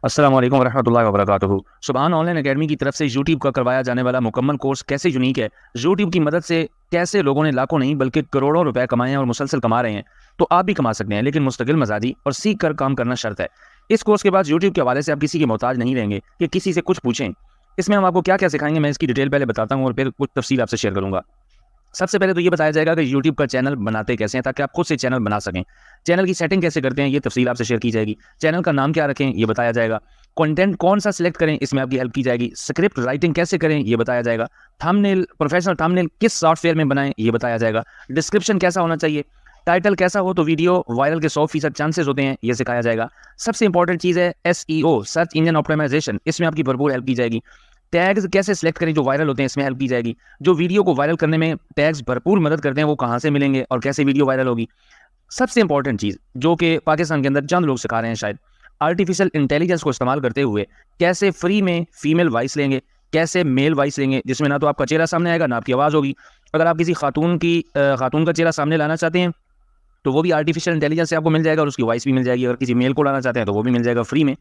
अस्सलाम वालेकुम रहमतुल्लाहि व बरकातुहू। सुभान ऑनलाइन एकेडमी की तरफ से यूट्यूब का करवाया जाने वाला मुकम्मल कोर्स कैसे यूनिक है, यूट्यूब की मदद से कैसे लोगों ने लाखों नहीं बल्कि करोड़ों रुपए कमाए हैं और मुसलसल कमा रहे हैं। तो आप भी कमा सकते हैं, लेकिन मुस्तकिल मजाजी और सीख कर काम करना शर्त है। इस कोर्स के बाद यूट्यूब के हवाले से आप किसी के मोहताज नहीं रहेंगे कि किसी से कुछ पूछें। इसमें हम आपको क्या क्या सिखाएंगे, मैं इसकी डिटेल पहले बताता हूँ और फिर कुछ तफसील आपसे शेयर करूंगा। सबसे पहले तो ये बताया जाएगा कि यूट्यूब का चैनल बनाते कैसे हैं ताकि आप खुद से चैनल बना सकें। चैनल की सेटिंग कैसे करते हैं ये तफसील आपसे शेयर की जाएगी। चैनल का नाम क्या रखें ये बताया जाएगा। कंटेंट कौन सा सिलेक्ट करें इसमें आपकी हेल्प की जाएगी। स्क्रिप्ट राइटिंग कैसे करें ये बताया जाएगा। थंबनेल, प्रोफेशनल थंबनेल किस सॉफ्टवेयर में बनाएं ये बताया जाएगा। डिस्क्रिप्शन कैसा होना चाहिए, टाइटल कैसा हो तो वीडियो वायरल के 100% चांसेस होते हैं, ये सिखाया जाएगा। सबसे इंपॉर्टेंट चीज़ है SEO, सर्च इंजन ऑप्टिमाइजेशन, इसमें आपकी भरपूर हेल्प की जाएगी। टैग्स कैसे सिलेक्ट करें जो वायरल होते हैं, इसमें हेल्प की जाएगी। जो वीडियो को वायरल करने में टैग्स भरपूर मदद करते हैं वो कहाँ से मिलेंगे और कैसे वीडियो वायरल होगी। सबसे इंपॉर्टेंट चीज़ जो कि पाकिस्तान के अंदर चंद लोग सिखा रहे हैं शायद, आर्टिफिशियल इंटेलिजेंस को इस्तेमाल करते हुए कैसे फ्री में फीमेल वॉइस लेंगे, कैसे मेल वॉइस लेंगे जिसमें ना तो आपका चेहरा सामने आएगा ना आपकी आवाज़ होगी। अगर आप किसी खातून का चेहरा सामने लाना चाहते हैं तो वो भी आर्टिफिशियल इंटेलिजेंस से आपको मिल जाएगा और उसकी वॉइस भी मिल जाएगी। अगर किसी मेल को लाना चाहते हैं तो वो भी मिल जाएगा फ्री में।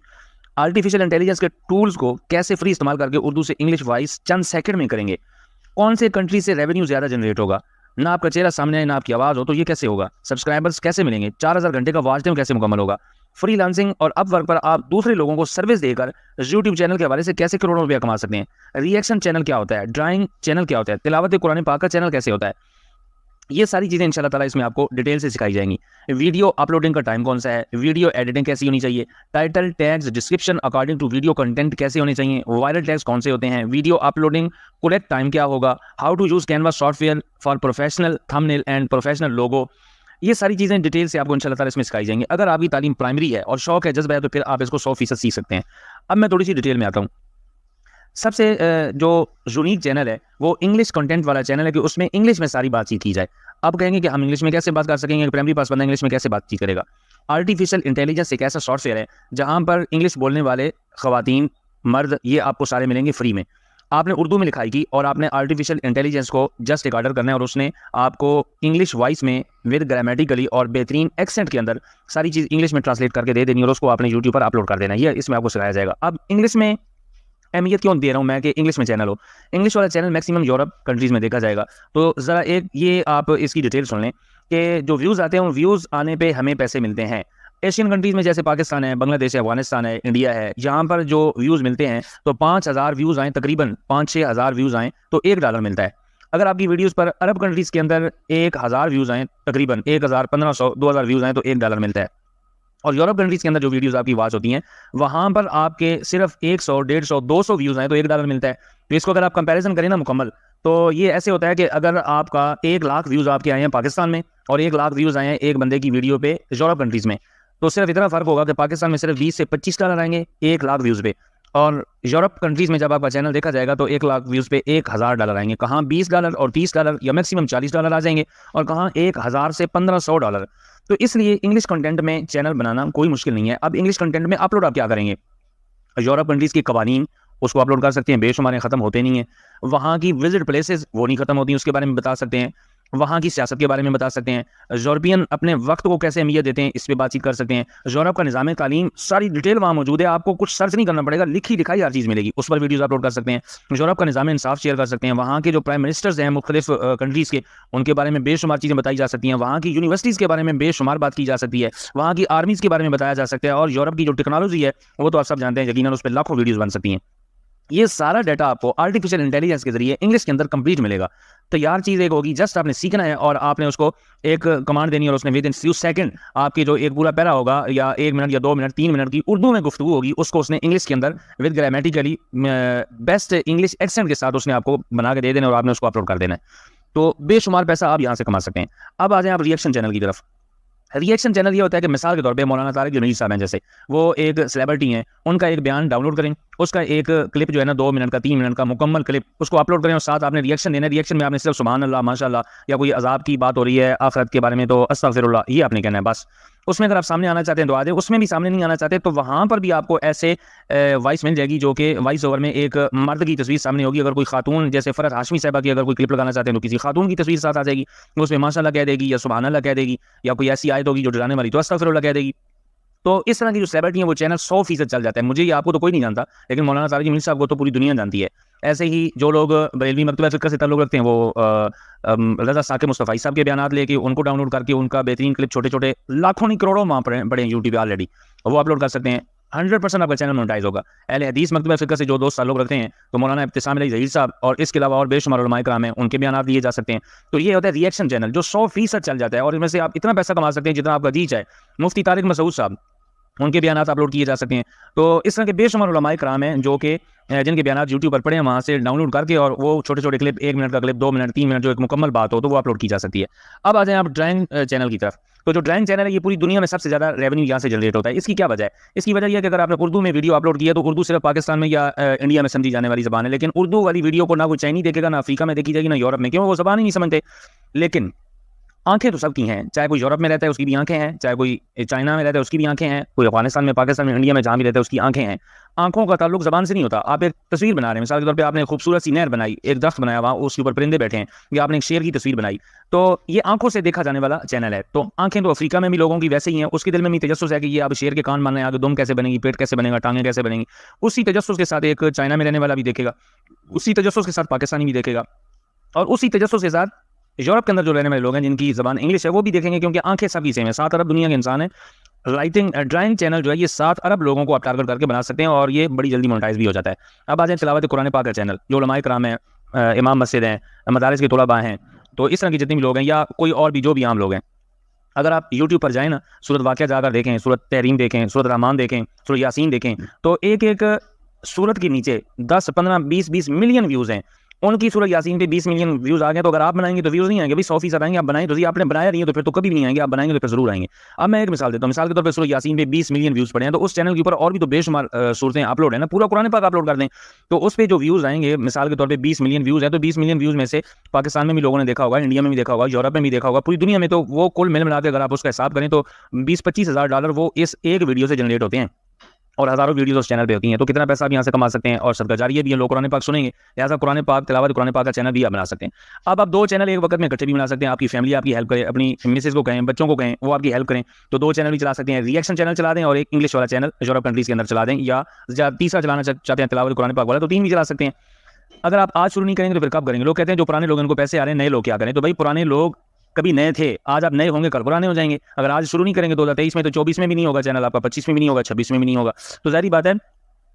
आर्टिफिशियल इंटेलिजेंस के टूल्स को कैसे फ्री इस्तेमाल करके उर्दू से इंग्लिश वॉइस चंद सेकंड में करेंगे। कौन से कंट्री से रेवेन्यू ज़्यादा जनरेट होगा, ना आपका चेहरा सामने आए ना आपकी आवाज़ हो तो ये कैसे होगा। सब्सक्राइबर्स कैसे मिलेंगे, 4000 घंटे का वॉच टाइम कैसे मुकम्मल होगा। फ्रीलांसिंग और अपवर्क पर आप दूसरे लोगों को सर्विस देकर यूट्यूब चैनल के हवाले से कैसे करोड़ों रुपया कमा सकते हैं। रिएक्शन चैनल क्या होता है, ड्राइंग चैनल क्या होता है, तिलावत कुरान पाक का चैनल कैसे होता है। ये सारी चीज़ें इंशाल्लाह ताला इसमें आपको डिटेल से सिखाई जाएंगी। वीडियो अपलोडिंग का टाइम कौन सा है, वीडियो एडिटिंग कैसी होनी चाहिए, title, tags, description according to video content कैसे होने चाहिए, वायरल टैग्स कौन से होते हैं, वीडियो अपलोडिंग करेक्ट टाइम क्या होगा, how to use Canva software for professional thumbnail and professional logo. ये सारी चीज़ें डिटेल से आपको इंशाल्लाह ताला इसमें सिखाई जाएंगी। अगर आपकी तालीम प्राइमरी है और शौक है, जज्बा है, तो फिर आप इसको 100% सीख सकते हैं। अब मैं थोड़ी सी डिटेल में आता हूँ। सबसे जो यूनिक चैनल है वो इंग्लिश कंटेंट वाला चैनल है कि उसमें इंग्लिश में सारी बातचीत की जाए। अब कहेंगे कि हम इंग्लिश में कैसे बात कर सकेंगे, प्राइमरी पास बंदा इंग्लिश में कैसे बातचीत करेगा। आर्टिफिशियल इंटेलिजेंस एक ऐसा सॉफ्टवेयर है जहां पर इंग्लिश बोलने वाले खवातीन, मर्द, ये आपको सारे मिलेंगे फ्री में। आपने उर्दू में लिखाई की और आपने आर्टिफिशियल इंटेलिजेंस को जस्ट एक ऑर्डर करना है और उसने आपको इंग्लिश वॉइस में विद ग्रामेटिकली और बेहतरीन एक्सेंट के अंदर सारी चीज़ इंग्लिश में ट्रांसलेट करके दे देनी और उसको आपने यूट्यूब पर अपलोड कर देना है। ये इसमें आपको सिखाया जाएगा। अब इंग्लिश में अहमियत क्यों दे रहा हूँ मैं कि इंग्लिश में चैनल हो। इंग्लिश वाला चैनल मैक्सिमम यूरोप कंट्रीज़ में देखा जाएगा। तो ज़रा एक ये आप इसकी डिटेल सुन लें कि जो व्यूज़ आते हैं उन व्यूज़ आने पे हमें पैसे मिलते हैं। एशियन कंट्रीज़ में जैसे पाकिस्तान है, बांग्लादेश है, अफगानिस्तान है, इंडिया है, यहाँ पर जो व्यूज़ मिलते हैं तो 5000 व्यूज़ आएँ, तकरीबन 5-6 हज़ार व्यूज़ आएँ तो $1 मिलता है। अगर आपकी वीडियोज़ पर अरब कंट्रीज़ के अंदर 1000 व्यूज़ आएँ, तकरीबन 1000, 1500, 2000 व्यूज़ आएँ तो $1 मिलता है। और यूरोप कंट्रीज़ के अंदर जो वीडियोस आपकी वॉच होती हैं वहाँ पर आपके सिर्फ 100, 150, 200 व्यूज़ आए तो $1 मिलता है। तो इसको अगर आप कंपैरिजन करें ना मुकम्मल, तो ये ऐसे होता है कि अगर आपका 1 लाख व्यूज़ आपके आए हैं पाकिस्तान में और 1 लाख व्यूज़ आए हैं एक बंदे की वीडियो पे यूरोप कंट्रीज़ में, तो सिर्फ इतना फ़र्क होगा कि पाकिस्तान में सिर्फ 20 से $25 आएंगे 1 लाख व्यूज़ पे, और यूरोप कंट्रीज़ में जब आपका चैनल देखा जाएगा तो 1 लाख व्यूज़ पे $1000 आएंगे। कहाँ $20 और $30 या मैक्सिमम $40 आ जाएंगे और कहाँ 1000 से $1500। तो इसलिए इंग्लिश कंटेंट में चैनल बनाना कोई मुश्किल नहीं है। अब इंग्लिश कंटेंट में अपलोड आप क्या करेंगे, यूरोप कंट्रीज़ की कवानीन उसको अपलोड कर सकते हैं, बेशुमार ख़त्म होते नहीं हैं। वहाँ की विजिट प्लेसेस वो नहीं ख़त्म होती, उसके बारे में बता सकते हैं। वहाँ की सियासत के बारे में बता सकते हैं। यूरोपियन अपने वक्त को कैसे अहमियत देते हैं इस पर बातचीत कर सकते हैं। यूरोप का निज़ाम तालीम सारी डिटेल वहाँ मौजूद है, आपको कुछ सर्च नहीं करना पड़ेगा, लिखी लिखाई हर चीज़ मिलेगी, उस पर वीडियोज़ अपलोड कर सकते हैं। यूरोप का निज़ाम इंसाफ शेयर कर सकते हैं। वहाँ के जो प्राइम मिनिस्टर्स हैं मुख्तलिफ कंट्रीज़ के, उनके बारे में बेशुमार चीज़ें बताई जा सकती हैं। वहाँ की यूनिवर्सिटीज़ के बारे में बेशुमार बात की जा सकती है। वहाँ की आर्मीज़ के बारे में बताया जा सकता है। और यूरोप की जो टेक्नोलॉजी है वो तो आप सब जानते हैं, यकीनन उस पर लाखों वीडियोज़ बन सकती हैं। ये सारा डाटा आपको आर्टिफिशियल इंटेलिजेंस के जरिए इंग्लिश के अंदर कंप्लीट मिलेगा। तैयार चीज़ एक होगी, जस्ट आपने सीखना है और आपने उसको एक कमांड देनी है और उसने विद इन फ्यू सेकंड आपकी जो एक पूरा पैरा होगा या 1 मिनट या 2 मिनट 3 मिनट की उर्दू में गुफ्तगू होगी उसको उसने इंग्लिश के अंदर with grammatically best English accent के साथ उसने आपको बना के दे देना और आपने उसको अपलोड कर देना है। तो बेशुमार पैसा आप यहाँ से कमा सकते हैं। अब आ जाएं आप रिएक्शन चैनल की तरफ। रिएक्शन चैनल ये होता है कि मिसाल के तौर पे मौलाना तारिक जमील साहब हैं, जैसे वो एक सेलिब्रिटी हैं, उनका एक बयान डाउनलोड करें, उसका एक क्लिप जो है ना 2 मिनट का 3 मिनट का मुकम्मल क्लिप उसको अपलोड करें और साथ आपने रिएक्शन देना है। रिएक्शन में आपने सिर्फ सुभान अल्लाह, माशाअल्लाह, या कोई अजाब की बात हो रही है आखिरत के बारे में तो अस्तगफिरुल्लाह, ये आपने कहना है बस। उसमें अगर आप सामने आना चाहते हैं तो आ जाए, उसमें भी सामने नहीं आना चाहते तो वहाँ पर भी आपको ऐसे वॉइस मिल जाएगी जो कि वॉइस ओवर में एक मर्द की तस्वीर सामने होगी। अगर कोई खातून जैसे फ़रहत हाशमी साहिबा की अगर कोई क्लिप लगाना चाहते हैं तो किसी खातून की तस्वीर साथ आ जाएगी, उसमें माशाअल्लाह कह देगी या सुभान अल्लाह कह देगी या कोई ऐसी आयत होगी जो डराने वाली तो अस्तगफिरुल्लाह कह देगी। तो इस तरह की जो सेलिब्रिटी है वो चैनल 100% चल जाता है। मुझे या आपको तो कोई नहीं जानता, लेकिन मौलाना तारिक जमील साहब को तो पूरी दुनिया जानती है। ऐसे ही जो लोग बरेलवी मकतबा फ़िक़्ह से ताल्लुक़ रखते हैं वो रज़ा साकिब मुस्तफ़ाई साहब के बयानात लेके उनको डाउनलोड करके उनका बेहतरीन क्लिप छोटे-छोटे लाखों नहीं करोड़ों वहाँ पड़े हैं यूट्यूब पे ऑलरेडी, वो अपलोड कर सकते हैं। 100% आपका चैनल मोनेटाइज होगा। अहले हदीस मकतबा फ़िक़्ह से जो दोस्त ताल्लुक़ रखते हैं तो मौलाना इब्तिसाम अली ज़हीर साहब और इसके अलावा और बेशुमार उलमाए किराम हैं, उनके बयानात लिए जा सकते हैं। तो ये होता है रिएक्शन चैनल जो 100% चल जाता है और इनमें से आप इतना पैसा कमा सकते हैं जितना आपका जी चाहे। मुफ्ती तारिक मसूद साहब, उनके बयानात अपलोड किए जा सकते हैं। तो इस तरह के बेशुमार उलमाए किराम हैं जो कि जिनके बयानात यूट्यूब पर पड़े हैं, वहाँ से डाउनलोड करके और वो छोटे-छोटे क्लिप 1 मिनट का क्लिप, 2 मिनट, 3 मिनट जो एक मुकम्मल बात हो तो वो अपलोड की जा सकती है। अब आ जाएँ आप ड्राइंग चैनल की तरफ। तो जो ड्राइंग चैनल है ये पूरी दुनिया में सबसे ज़्यादा रेवेन्यू यहाँ से जनरेट होता है। इसकी क्या वजह है? इसकी वजह ये है कि अगर आपने उर्दू में वीडियो अपलोड किया तो उर्दू सिर्फ पाकिस्तान में या इंडिया में समझी जाने वाली ज़बान है, लेकिन उर्दू वाली वीडियो को ना कोई चाइनी देखेगा, ना अफ्रीका में देखी जाएगी, ना यूरोप में, क्यों? वो ज़बान ही नहीं समझते। लेकिन आँखें तो सबकी हैं, चाहे कोई यूरोप में रहता है उसकी भी आँखें हैं, चाहे कोई चाइना में रहता है उसकी भी आँखें हैं, कोई अफगानिस्तान में, पाकिस्तान में, इंडिया में जहाँ भी रहता है उसकी आँखें हैं। आँखों का ताल्लुक ज़बान से नहीं होता। आप एक तस्वीर बना रहे हैं, मिसाल के तौर पे आपने खूबसूरत सी नहर बनाई, एक दख्त बनाया, वहाँ उसके ऊपर परिंदे बैठे हैं, या आपने एक शेर की तस्वीर बनाई, तो ये आँखों से देखा जाने वाला चैनल है। तो आँखें तो अफ्रीका में भी लोगों की वैसे ही हैं, उसके दिल में भी तजस्सुस है कि ये अब शेर के कान बनने, आगे दुम कैसे बनेगी, पेट कैसे बनेगा, टाँगें कैसे बनेंगी। उसी तजस्सुस के साथ एक चाइना में रहने वाला भी देखेगा, उसी तजस्सुस के साथ पाकिस्तानी भी देखेगा, और उसी तजस्सुस के साथ यूरोप के अंदर जो रहने वाले लोग हैं जिनकी ज़बान इंग्लिश है वो भी देखेंगे, क्योंकि आंखें सभी सेम है। 7 अरब दुनिया के इंसान है। ड्राइंग चैनल जो है ये 7 अरब लोगों को आप टारगेट करके बना सकते हैं और ये बड़ी जल्दी मोनेटाइज भी हो जाता है। अब आ जाए तिलावत कुरान पाक का चैनल, जो उलमाए किराम हैं, इमाम मस्जिद हैं, मदारिस के तुलबा हैं, तो इस तरह के जितने भी लोग हैं या कोई और भी जो भी आम लोग हैं, अगर आप यूट्यूब पर जाएँ ना, सूरत वाक़िया जाकर देखें, सूरत तहरीम देखें, सूरत रहमान देखें, सूरत यासीन देखें, तो एक-एक सूरत के नीचे 10, 15, 20 मिलियन व्यूज़ हैं। उनकी सूरत यासीन पे 20 मिलियन व्यूज़ आ गए, तो अगर आप बनाएंगे तो व्यूज़ नहीं आएंगे भाई, 100% आएंगे। आप बनाएं तो जी, आपने बनाया नहीं है तो फिर तो कभी भी नहीं आएंगे, आप बनाएंगे तो फिर जरूर आएंगे। अब मैं एक मिसाल देता हूँ, मिसाल के तौर पर सूरत यासीन पे 20 मिलियन व्यूज़ पड़े हैं, तो उस चैनल के ऊपर और भी तो बेशुमार सूरतें अपलोड है ना, पूरा कुरान पाक अपलोड कर दें तो उस पर जो व्यूज़ आएंगे, मिसाल के तौर पर 20 मिलियन व्यूज़ है, तो 20 मिलियन व्यूज़ में से पाकिस्तान में भी लोगों ने देखा होगा, इंडिया में भी देखा होगा, यूरोप में भी देखा होगा, पूरी दुनिया में, तो वो कुल मिल मिला के अगर आप उसका हिसाब करें तो 20-25 हज़ार डॉलर वो इस एक वीडियो से जनरेट होते हैं और हज़ारों वीडियोस उस चैनल पे होती हैं। तो कितना पैसा आप यहाँ से कमा सकते हैं और सदका जारिया भी है, लोग कुरान पाक सुनेंगे, लिहाजा कुरान पाक तिलावत कुरान पाक का चैनल भी आप बना सकते हैं। अब आप 2 चैनल एक वक्त में इकट्ठे भी बना सकते हैं, आपकी फैमिली आपकी हेल्प करे, अपनी मिसेज को कहें, बच्चों को कहें, वो आपकी हेल्प करें, तो 2 चैनल भी चला सकते हैं। रिएक्शन चैनल चला दें और एक इंग्लिश वाला चैनल यूरोप कंट्रीज़ के अंदर चला दें, या तीसरा चलाना चाहते हैं तिलावत कुरान पाक वाला, तो 3 भी चला सकते हैं। अगर आप आज शुरू नहीं करेंगे तो फिर कब करेंगे? लोग कहते हैं जो पुराने लोग, उनको पैसे आ रहे हैं, नए लोग क्या करें? तो भाई पुराने लोग कभी नए थे, आज आप नए होंगे, कल पुराने हो जाएंगे। अगर आज शुरू नहीं करेंगे 2023 में, तो 24 में भी नहीं होगा चैनल आपका, 25 में भी नहीं होगा, 26 में भी नहीं होगा। तो ज़ाहिर बात है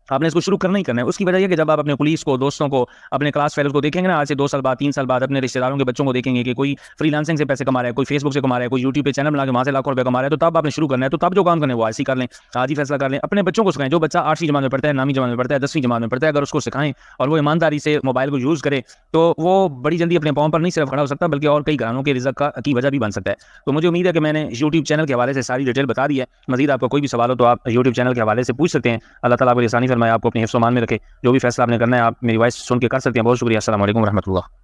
आपने इसको शुरू करना ही करना है। उसकी वजह यह कि जब आप अपने पुलिस को, दोस्तों को, अपने क्लास फेलोज को देखेंगे ना, आज से 2 साल बाद, 3 साल बाद, अपने रिश्तेदारों के बच्चों को देखेंगे कि कोई फ्रीलांसिंग से पैसे कमा रहा है, कोई फेसबुक से कमा रहा है, कोई यूट्यूब पे चैनल बना के वहाँ से लाखों रुपए कमा रहा है, तो तब आपने शुरू करना है। तो तब जो काम करना है वो आज ही कर लें, आज ही फैसला कर लें। अपने बच्चों को सिखाएं, जो बच्चा 8वीं जमात में पढ़ता है, 9वीं जमात में पढ़ता है, 10वीं जमात में पढ़ता है, अगर उसको सिखाएं और वो ईमानदारी से मोबाइल को यूज़ करे, तो वो बड़ी जल्दी अपने पाँव पर नहीं सिर्फ खड़ा हो सकता, बल्कि और कई घरानों के रिज़्क की वजह भी बन सकता है। तो मुझे उम्मीद है कि मैंने यूट्यूब चैनल के हवाले से सारी डिटेल बता दी है। मज़ीद आपका कोई भी सवाल हो तो आप यूट्यूब चैनल के हवाले से पूछ सकते हैं। अल्लाह ताला आपको आसानी फरमाए, आपको अपने हिफ्ज़-ओ-मान में रखे। जो भी फैसला आपने करना है आप मेरी वॉइस सुन के कर सकते हैं। बहुत शुक्रिया। अस्सलाम वालेकुम व रहमतुल्लाह।